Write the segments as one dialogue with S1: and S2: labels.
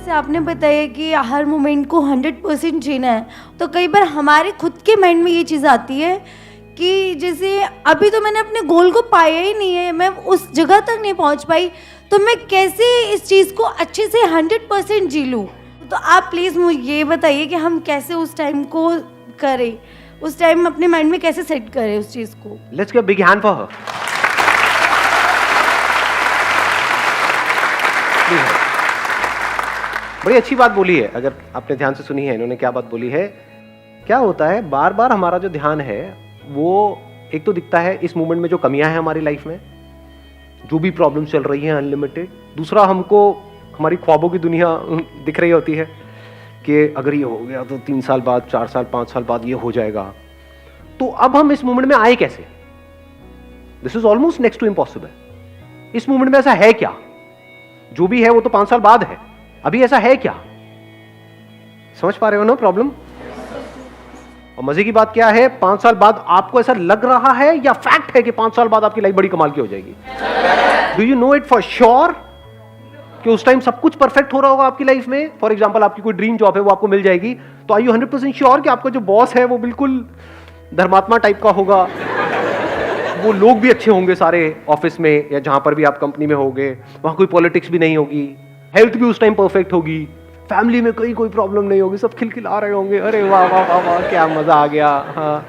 S1: जैसे आपने बताया कि हर मोमेंट को 100% जीना है, तो कई बार हमारे खुद के माइंड में ये चीज़ आती है कि जैसे अभी तो मैंने अपने गोल को पाया ही नहीं है, मैं उस जगह तक नहीं पहुंच पाई, तो मैं कैसे इस चीज़ को अच्छे से 100% जी लूँ? तो आप प्लीज़ मुझे ये बताइए कि हम कैसे उस टाइम को करें, उस टाइम अपने माइंड में कैसे सेट करें उस चीज़ को।
S2: Let's give big hand for her. बड़ी अच्छी बात बोली है, अगर आपने ध्यान से सुनी है इन्होंने क्या बात बोली है। क्या होता है, बार बार हमारा जो ध्यान है वो एक तो दिखता है इस मोमेंट में जो कमियां हैं हमारी लाइफ में, जो भी प्रॉब्लम चल रही है अनलिमिटेड। दूसरा, हमको हमारी ख्वाबों की दुनिया दिख रही होती है कि अगर ये हो गया तो 3 साल बाद, 4 साल, 5 साल बाद ये हो जाएगा। तो अब हम इस मोमेंट में आए कैसे? This is almost next to impossible. इस मोमेंट में ऐसा है क्या? जो भी है वो तो 5 साल बाद है, अभी ऐसा है क्या? समझ पा रहे हो ना प्रॉब्लम? और मजे की बात क्या है, 5 साल बाद आपको ऐसा लग रहा है या फैक्ट है कि 5 साल बाद आपकी लाइफ बड़ी कमाल की हो जाएगी? Do you know it for sure कि उस टाइम सब कुछ परफेक्ट हो रहा होगा आपकी लाइफ में? फॉर एग्जाम्पल, आपकी कोई ड्रीम जॉब है वो आपको मिल जाएगी, तो आर यू 100% श्योर कि आपका जो बॉस है वो बिल्कुल धर्मात्मा टाइप का होगा, वो लोग भी अच्छे होंगे सारे ऑफिस में या जहां पर भी आप कंपनी में होगे, वहां कोई पॉलिटिक्स भी नहीं होगी, हेल्थ भी उस टाइम परफेक्ट होगी, फैमिली में कोई प्रॉब्लम नहीं होगी, सब खिलखिला रहे होंगे, अरे वाह वाह वाह वाह क्या मजा आ गया। हाँ,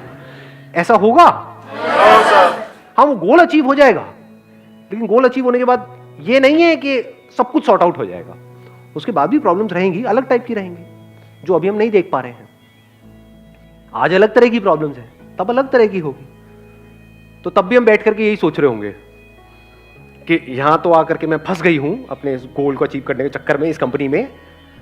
S2: ऐसा होगा? हाँ, वो गोल अचीव हो जाएगा, लेकिन गोल अचीव होने के बाद ये नहीं है कि सब कुछ सॉर्ट आउट हो जाएगा। उसके बाद भी प्रॉब्लम्स रहेंगी, अलग टाइप की रहेंगी, जो अभी हम नहीं देख पा रहे हैं। आज अलग तरह की प्रॉब्लम्स है, तब अलग तरह की होगी। तो तब भी हम बैठ करके यही सोच रहे होंगे कि यहां तो आकर के मैं फंस गई हूं अपने इस गोल को अचीव करने के चक्कर में, इस कंपनी में।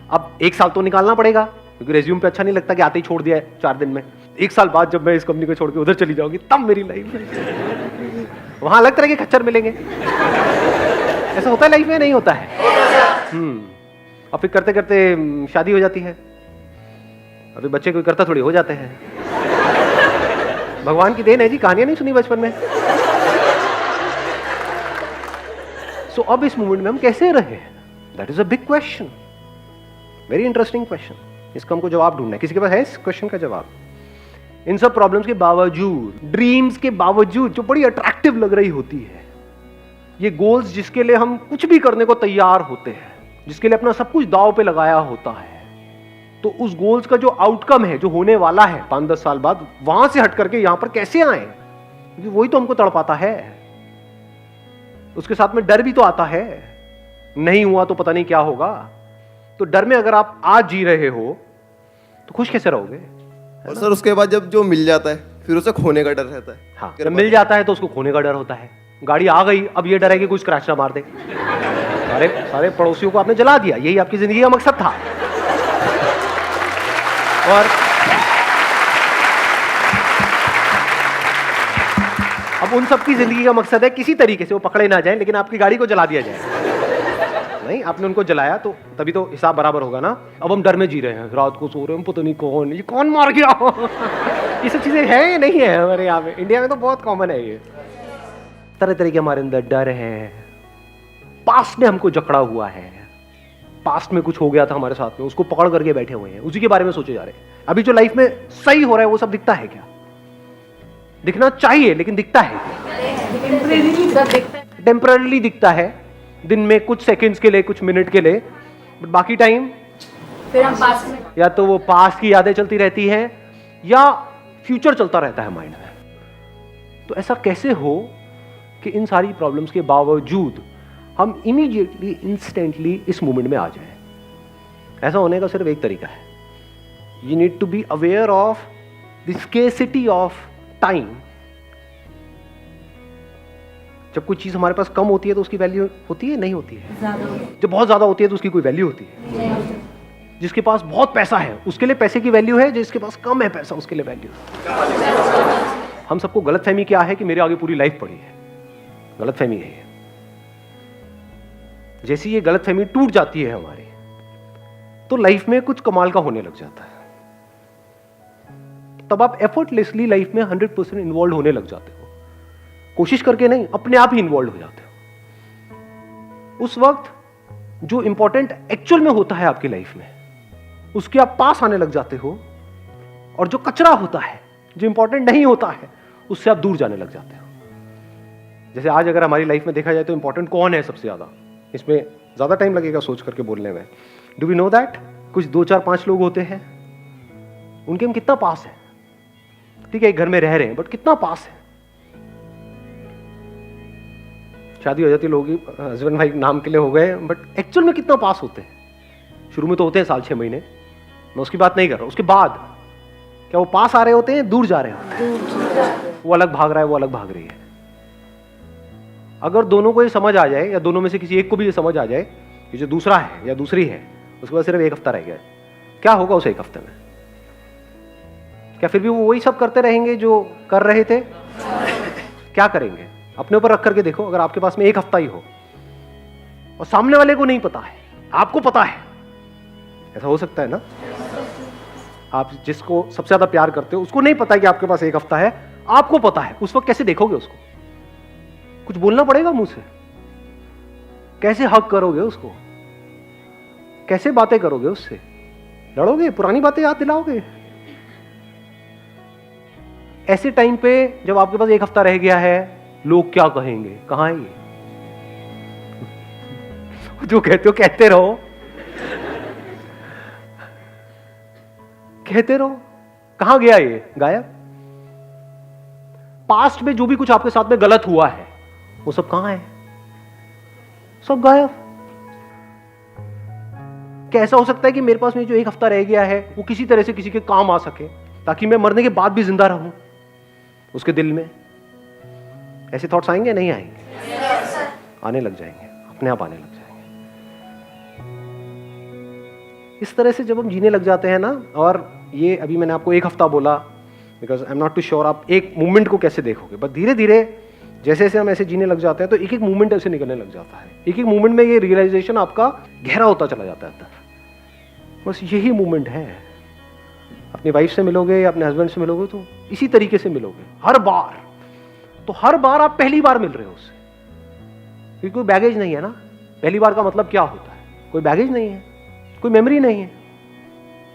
S2: अब 1 साल तो निकालना पड़ेगा, क्योंकि रेज्यूम पे अच्छा नहीं लगता कि आते ही छोड़ दिया है 4 दिन में। 1 साल बाद जब मैं इस कंपनी को छोड़ के उधर चली जाऊंगी, तब मेरी लाइफ में वहां अलग तरह के खच्चर मिलेंगे। ऐसा होता है लाइफ में, नहीं होता है? और फिर करते करते शादी हो जाती है, अभी बच्चे कोई करता थोड़ी हो जाते हैं। भगवान की देन है जी, कहानियां नहीं सुनी बचपन में। सो अब इस मोमेंट में हम कैसे रहे? That is a big question, very interesting question. इसका हमको जवाब ढूंढना है। किसी के पास है इस क्वेश्चन का जवाब? इन सब प्रॉब्लम्स के बावजूद, ड्रीम्स के बावजूद, जो बड़ी अट्रैक्टिव लग रही होती है, ये गोल्स जिसके लिए हम कुछ भी करने को तैयार होते हैं, जिसके लिए अपना सब कुछ दांव पे लगाया होता है, तो उस गोल्स का जो आउटकम है, जो होने वाला है 5-10 साल बाद, वहां से हट करके यहां पर कैसे आए? क्योंकि वही तो हमको तड़पाता है। उसके साथ में डर भी तो आता है, नहीं हुआ तो पता नहीं क्या होगा। तो डर में अगर आप आज जी रहे हो तो खुश कैसे रहोगे?
S3: और सर उसके बाद जब जो मिल जाता है फिर उसे खोने का डर रहता है।
S2: हाँ, जब मिल जाता है तो उसको खोने का डर होता है। गाड़ी आ गई, अब ये डर है कि कोई स्क्रैच ना मार दे। सारे पड़ोसियों को आपने जला दिया, यही आपकी जिंदगी का मकसद था। और अब उन सबकी जिंदगी का मकसद है किसी तरीके से वो पकड़े ना जाए, लेकिन आपकी गाड़ी को जला दिया जाए। नहीं, आपने उनको जलाया तो तभी तो हिसाब बराबर होगा ना। अब हम डर में जी रहे हैं, रात को सो रहे हैं, पता नहीं ये कौन मार गया। ये सब चीजें हैं या नहीं है हमारे यहाँ पे? इंडिया में तो बहुत कॉमन है ये। तरह तरह के हमारे अंदर डर है, पास्ट ने हमको जकड़ा हुआ है, पास्ट में कुछ हो गया था हमारे साथ में, उसको पकड़ करके बैठे हुए हैं, उसी के बारे में सोचे जा रहे हैं। अभी जो लाइफ में सही हो रहा है वो सब दिखता है क्या? दिखना चाहिए, लेकिन दिखता है? टेम्पररीली दिखता है, दिन में कुछ सेकंड्स के लिए, कुछ मिनट के लिए, बट बाकी टाइम
S1: फिर हम पास्ट में,
S2: या तो वो पास्ट की यादें चलती रहती हैं या फ्यूचर चलता रहता है माइंड में। तो ऐसा कैसे हो कि इन सारी प्रॉब्लम्स के बावजूद हम इमीडिएटली, इंस्टेंटली इस मोमेंट में आ जाएं? ऐसा होने का सिर्फ एक तरीका है, you need to be aware of the scarcity of time. जब कोई चीज हमारे पास कम होती है तो उसकी वैल्यू होती है, नहीं होती है? जब बहुत ज्यादा होती है तो उसकी कोई वैल्यू होती है? जिसके पास बहुत पैसा है उसके लिए पैसे की वैल्यू है, जिसके पास कम है पैसा उसके लिए वैल्यू। हम सबको गलतफहमी क्या है कि मेरे आगे पूरी लाइफ पड़ी है, गलतफहमी है ये। जैसी ये गलतफहमी टूट जाती है हमारी, तो लाइफ में कुछ कमाल का होने लग जाता है। तब आप एफर्टलेसली लाइफ में 100% इन्वॉल्व होने लग जाते हो, कोशिश करके नहीं, अपने आप ही इन्वॉल्व हो जाते हो। उस वक्त जो इंपॉर्टेंट एक्चुअल में होता है आपकी लाइफ में, उसके आप पास आने लग जाते हो, और जो कचरा होता है, जो इंपॉर्टेंट नहीं होता है, उससे आप दूर जाने लग जाते हो। जैसे आज अगर हमारी लाइफ में देखा जाए तो इंपॉर्टेंट कौन है सबसे ज्यादा, इसमें ज्यादा टाइम लगेगा सोच करके बोलने में। Do we know that? कुछ 2 4 5 लोग होते हैं, उनके हम कितना पास है। ठीक है, एक घर में रह रहे हैं, बट कितना पास है। शादी हो जाती है, लोग हस्बैंड वाइफ नाम के लिए हो गए, बट एक्चुअल में कितना पास होते हैं। शुरू में तो होते हैं 6 6 महीने, मैं उसकी बात नहीं कर रहा। उसके बाद क्या वो पास आ रहे होते हैं, दूर जा रहे होते हैं? वो अलग भाग रहा है, वो अलग भाग रही है। अगर दोनों को ये समझ आ जाए, या दोनों में से किसी एक को भी ये समझ आ जाए कि जो दूसरा है या दूसरी है, उसके बाद सिर्फ 1 हफ्ता रह गया है, क्या होगा उस 1 हफ्ते में? क्या फिर भी वो वही सब करते रहेंगे जो कर रहे थे? क्या करेंगे? अपने ऊपर रख करके देखो। अगर आपके पास में 1 हफ्ता ही हो और सामने वाले को नहीं पता है, आपको पता है, ऐसा हो सकता है ना? आप जिसको सबसे ज्यादा प्यार करते हो उसको नहीं पता है कि आपके पास 1 हफ्ता है, आपको पता है। उस वक्त कैसे देखोगे उसको? कुछ बोलना पड़ेगा मुंह से? कैसे हक करोगे उसको? कैसे बातें करोगे उससे? लड़ोगे? पुरानी बातें याद दिलाओगे? ऐसे टाइम पे जब आपके पास 1 हफ्ता रह गया है, लोग क्या कहेंगे? कहां है ये? जो कहते हो कहते रहो, कहते रहो। कहां गया ये? गायब। पास्ट में जो भी कुछ आपके साथ में गलत हुआ है, वो सब कहां है? सब गायब। कैसा हो सकता है कि मेरे पास में जो 1 हफ्ता रह गया है वो किसी तरह से किसी के काम आ सके, ताकि मैं मरने के बाद भी जिंदा रहूं? उसके दिल में ऐसे थॉट्स आएंगे? नहीं आएंगे? आने लग जाएंगे, अपने आप आने लग जाएंगे। इस तरह से जब हम जीने लग जाते हैं ना, और ये अभी मैंने आपको 1 हफ्ता बोला because I am not too sure आप एक मूवमेंट को कैसे देखोगे, बट धीरे धीरे जैसे जैसे हम ऐसे जीने लग जाते हैं तो एक एक मूवमेंट ऐसे निकलने लग जाता है। एक एक मूवमेंट में ये रियलाइजेशन आपका गहरा होता चला जाता है अंदर। बस यही मूवमेंट है। अपनी वाइफ से मिलोगे या अपने हस्बैंड से मिलोगे तो इसी तरीके से मिलोगे हर बार। तो हर बार आप पहली बार मिल रहे हो उससे, क्योंकि कोई बैगेज नहीं है ना। पहली बार का मतलब क्या होता है? कोई बैगेज नहीं है, कोई मेमोरी नहीं है।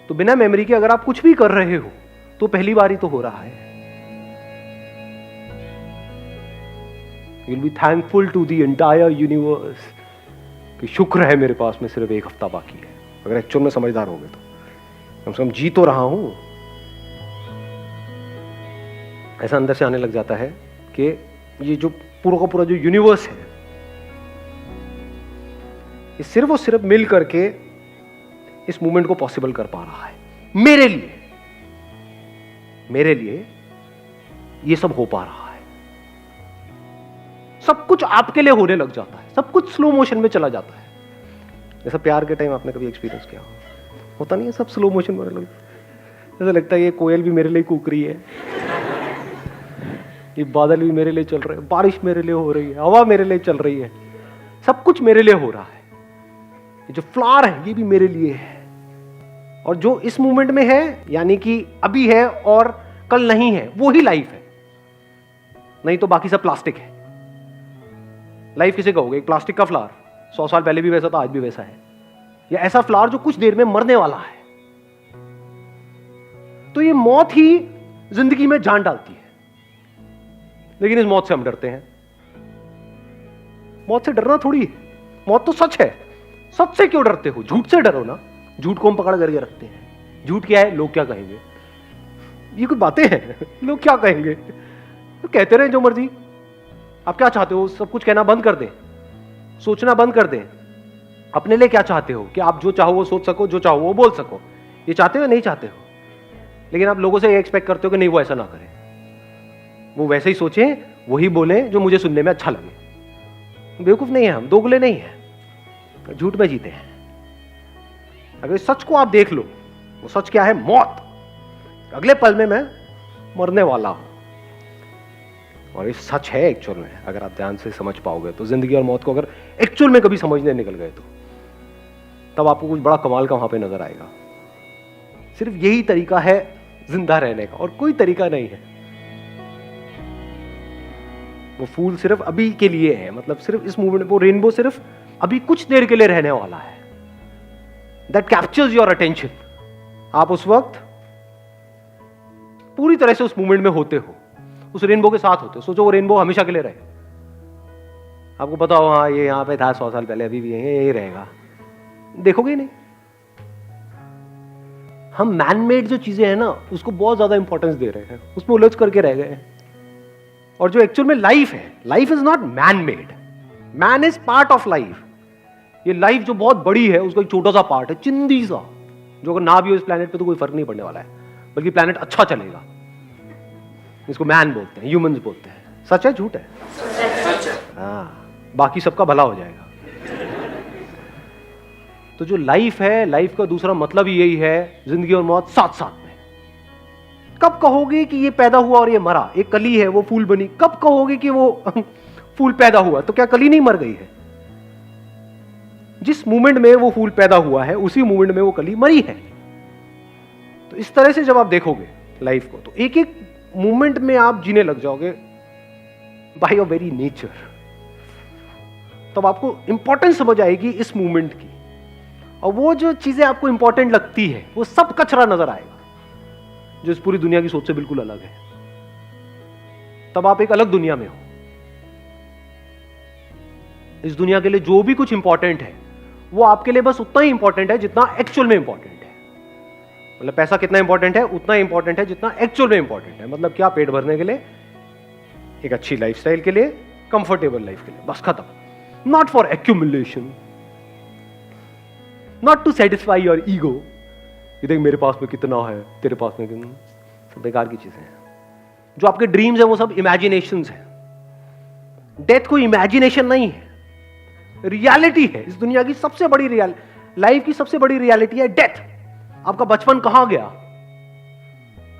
S2: तो बिना मेमोरी के अगर आप कुछ भी कर रहे हो तो पहली बार ही तो हो रहा है। You'll be thankful to the entire universe कि शुक्र है मेरे पास में सिर्फ 1 हफ्ता बाकी है। अगर एक्चुअल में समझदार हो गए तो कम से कम जी तो रहा हूं। ऐसा अंदर से आने लग जाता है कि ये जो पूरा का पूरा जो यूनिवर्स है, ये सिर्फ और सिर्फ मिल करके इस मूवमेंट को पॉसिबल कर पा रहा है। मेरे लिए ये सब हो पा रहा है। सब कुछ आपके लिए होने लग जाता है, सब कुछ स्लो मोशन में चला जाता है। जैसा प्यार के टाइम आपने कभी एक्सपीरियंस किया होता नहीं है? सब स्लो मोशन में लग, ऐसा लगता है ये कोयल भी मेरे लिए कूक रही है, ये बादल भी मेरे लिए चल रहे हैं, बारिश मेरे लिए हो रही है, हवा मेरे लिए चल रही है, सब कुछ मेरे लिए हो रहा है। ये जो फ्लावर है ये भी मेरे लिए है। और जो इस मूवमेंट में है, यानी कि अभी है और कल नहीं है, वो ही लाइफ है। नहीं तो बाकी सब प्लास्टिक है। लाइफ किसे कहोगे? एक प्लास्टिक का फ्लावर 100 साल पहले भी वैसा था, आज भी वैसा है। या ऐसा फ्लावर जो कुछ देर में मरने वाला है। तो ये मौत ही जिंदगी में जान डालती है, लेकिन इस मौत से हम डरते हैं। मौत से डरना थोड़ी है, मौत तो सच है। सच से क्यों डरते हो? झूठ से डरो ना। झूठ को हम पकड़ करके रखते हैं। झूठ क्या है? लोग क्या कहेंगे, ये कुछ बातें हैं। लोग क्या कहेंगे तो कहते रहे जो मर्जी। आप क्या चाहते हो? सब कुछ कहना बंद कर दें, सोचना बंद कर दें। अपने लिए क्या चाहते हो? कि आप जो चाहो वो सोच सको, जो चाहो वो बोल सको। ये चाहते हो? नहीं चाहते हो? लेकिन आप लोगों से ये एक्सपेक्ट करते हो कि नहीं वो ऐसा ना करें, वो वैसे ही सोचे, वही बोले जो मुझे सुनने में अच्छा लगे। बेवकूफ नहीं है हम, दोगले नहीं है, झूठ में जीते हैं। अगर इस सच को आप देख लो, वो सच क्या है? मौत। अगले पल में मैं मरने वाला हूं। और ये सच है एक्चुअल में। अगर आप ध्यान से समझ पाओगे तो, जिंदगी और मौत को अगर एक्चुअल में कभी समझने निकल गए तो, तब आपको कुछ बड़ा कमाल का वहां पे नजर आएगा। सिर्फ यही तरीका है जिंदा रहने का, और कोई तरीका नहीं है। वो फूल सिर्फ अभी के लिए है, मतलब सिर्फ इस मूवमेंट, वो रेनबो सिर्फ अभी कुछ देर के लिए रहने वाला है, दैट कैप्चर्स योर अटेंशन। आप उस वक्त पूरी तरह से उस मोमेंट में होते हो, उस रेनबो के साथ होते हो। सोचो वो रेनबो हमेशा के लिए रहे, आपको पता हो हाँ ये यहां पे था 100 साल पहले, अभी भी यही रहेगा, देखोगे ही नहीं। हम मैन मेड जो चीजें हैं ना उसको बहुत ज्यादा इंपॉर्टेंस दे रहे हैं, उसमें उलझ करके रह गए हैं। और जो एक्चुअल में लाइफ है, life is not man made, man is part of life. ये लाइफ जो बहुत बड़ी है उसका एक छोटा सा पार्ट है, चिंदी सा, जो अगर ना भी हो इस प्लेनेट पे तो कोई फर्क नहीं पड़ने वाला है, बल्कि प्लेनेट अच्छा चलेगा। इसको मैन बोलते हैं, ह्यूमंस बोलते हैं। सच है झूठ है? हाँ, बाकी सबका भला हो जाएगा। तो जो लाइफ है, लाइफ का दूसरा मतलब ही यही है, जिंदगी और मौत साथ साथ में। कब कहोगे कि ये पैदा हुआ और ये मरा, एक कली है वो फूल बनी, कब कहोगे कि वो फूल पैदा हुआ, तो क्या कली नहीं मर गई है? जिस मोमेंट में वो फूल पैदा हुआ है उसी मोमेंट में वो कली मरी है। तो इस तरह से जब आप देखोगे लाइफ को, तो एक एक मोमेंट में आप जीने लग जाओगे बाय योर वेरी नेचर। तब आपको इंपॉर्टेंस समझ आएगी इस मोमेंट की, और वो जो चीजें आपको इंपॉर्टेंट लगती है वो सब कचरा नजर आएगा, जो इस पूरी दुनिया की सोच से बिल्कुल अलग है। तब आप एक अलग दुनिया में हो। इस दुनिया के लिए जो भी कुछ इंपॉर्टेंट है वो आपके लिए बस उतना ही इंपॉर्टेंट है जितना एक्चुअल में इंपॉर्टेंट है। मतलब पैसा कितना इंपॉर्टेंट है, उतना ही इंपॉर्टेंट है जितना एक्चुअल में इंपॉर्टेंट है। मतलब क्या, पेट भरने के लिए, एक अच्छी लाइफस्टाइल के लिए, कंफर्टेबल लाइफ के लिए, बस खत्म। Not for accumulation, not to satisfy your ego, ये देख मेरे पास में कितना है, तेरे पास में कितना, सब बेकार की चीजें हैं। जो आपके ड्रीम्स हैं वो सब इमेजिनेशंस हैं। डेथ कोई इमेजिनेशन नहीं है, रियलिटी है। इस दुनिया की सबसे बड़ी लाइफ की सबसे बड़ी रियलिटी है डेथ। आपका बचपन कहां गया?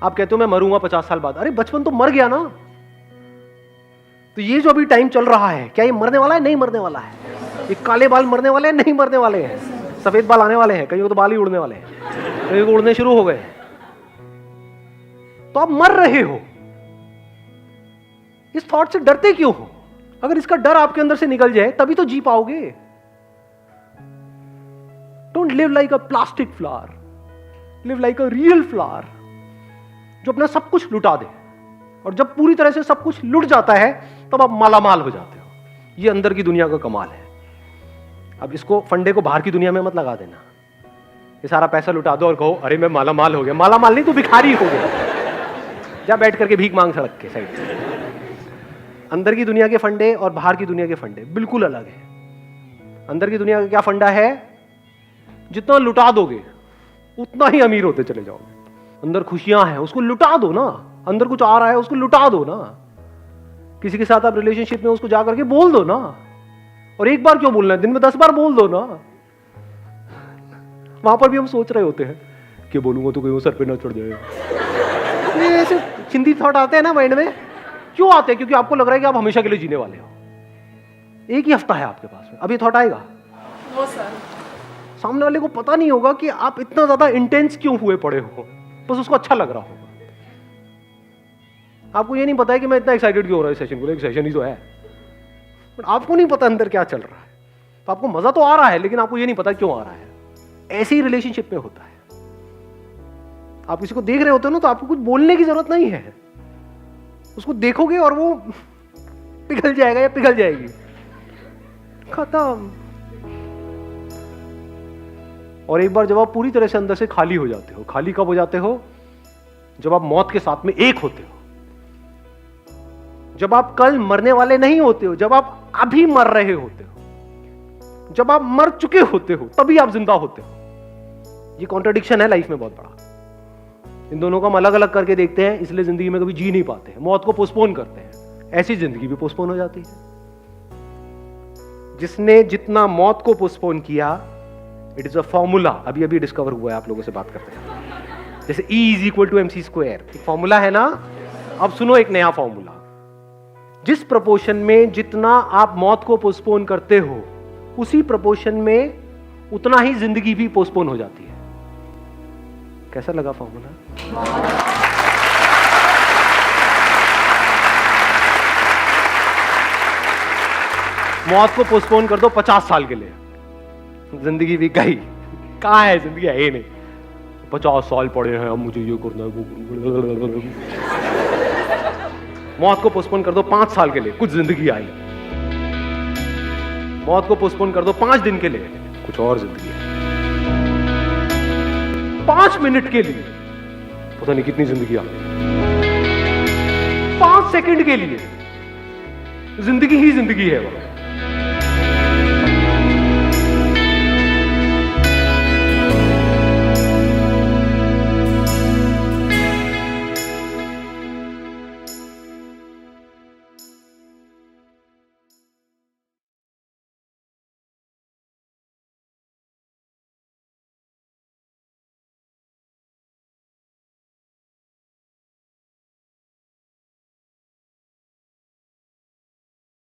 S2: आप कहते हो मैं मरूंगा 50 साल बाद, अरे बचपन तो मर गया ना। तो ये जो अभी टाइम चल रहा है, क्या ये मरने वाला है? नहीं मरने वाला है। ये काले बाल मरने वाले हैं? नहीं मरने वाले हैं। सफेद बाल आने वाले हैं, कहीं को तो बाल ही उड़ने वाले हैं, कहीं को उड़ने शुरू हो गए। तो आप मर रहे हो, इस थॉट से डरते क्यों हो? अगर इसका डर आपके अंदर से निकल जाए तभी तो जी पाओगे। Don't live like a plastic flower, live like a real flower, जो अपना सब कुछ लुटा दे। और जब पूरी तरह से सब कुछ लुट जाता है तब आप मालामाल हो जाते हो। ये अंदर की दुनिया का कमाल है। अब इसको, फंडे को बाहर की दुनिया में मत लगा देना। ये सारा पैसा लुटा दो और कहो अरे मैं मालामाल हो गया। मालामाल नहीं, तू भिखारी हो गया। जा बैठ करके भीख मांग सड़क के साइड से। अंदर की दुनिया के फंडे और बाहर की दुनिया के फंडे बिल्कुल अलग है। अंदर की दुनिया का क्या फंडा है? जितना लुटा दोगे उतना ही अमीर होते चले जाओगे। अंदर खुशियां हैं, उसको लुटा दो ना। अंदर कुछ आ रहा है, उसको लुटा दो ना। किसी के साथ आप रिलेशनशिप में, उसको जाकर के बोल दो ना। और एक बार क्यों बोलना है, दिन में 10 बार बोल दो ना। वहां पर भी हम सोच रहे होते हैं कि बोलूंगा तो कहीं वो सर पे ना चढ़ जाए। ये ऐसे चिंती थॉट आते हैं ना माइंड में। क्यों आते हैं? क्योंकि आपको लग रहा है कि आप हमेशा के लिए जीने वाले हो। एक ही हफ्ता है आपके पास में, अब ये थॉट आएगा। वो सर, सामने वाले को पता नहीं होगा कि आप इतना ज्यादा इंटेंस क्यों हुए पड़े हो, बस उसको अच्छा लग रहा होगा। आपको ये नहीं पता है कि मैं इतना एक्साइटेड क्यों हो रहा है सेशन को, एक सेशन ही तो है। बट आपको नहीं पता अंदर क्या चल रहा है। तो आपको मजा तो आ रहा है, लेकिन आपको ये नहीं पता क्यों आ रहा है। ऐसे ही रिलेशनशिप में होता है। आप किसी को देख रहे होते हो ना, तो आपको कुछ बोलने की जरूरत नहीं है। उसको देखोगे और वो पिघल जाएगा या पिघल जाएगी, खत्म। और एक बार जब आप पूरी तरह से अंदर से खाली हो जाते हो, खाली कब हो जाते हो? जब आप मौत के साथ में एक होते हो। जब आप कल मरने वाले नहीं होते हो, जब आप अभी मर रहे होते हो, जब आप मर चुके होते हो, तभी आप जिंदा होते हो। ये कॉन्ट्रडिक्शन है लाइफ में बहुत बड़ा। इन दोनों को हम अलग अलग करके देखते हैं, इसलिए जिंदगी में कभी जी नहीं पाते हैं, मौत को पोस्टपोन करते हैं। ऐसी जिंदगी भी पोस्टपोन हो जाती है। जिसने जितना मौत को पोस्टपोन किया, इट इज अ फॉर्मूला, अभी अभी डिस्कवर हुआ है आप लोगों से बात करते हैं। जैसे E = mc², एक फॉर्मूला है ना। अब सुनो एक नया फॉर्मूला। जिस प्रोपोर्शन में जितना आप मौत को पोस्टपोन करते हो, उसी प्रोपोर्शन में उतना ही जिंदगी भी पोस्टपोन हो जाती है। कैसा लगा फॉर्मूला? मौत को पोस्टपोन कर दो 50 साल के लिए, जिंदगी भी गई, कहाँ है जिंदगी, है ही नहीं। 50 साल पड़े हैं, अब मुझे ये करना है, वो करना है। मौत को पोस्टपोन कर दो 5 साल के लिए, कुछ जिंदगी आई। मौत को पोस्टपोन कर दो 5 दिन के लिए, कुछ और जिंदगी आई। 5 मिनट के लिए, पता नहीं कितनी जिंदगी आ गई। 5 सेकंड के लिए, जिंदगी ही जिंदगी है वो।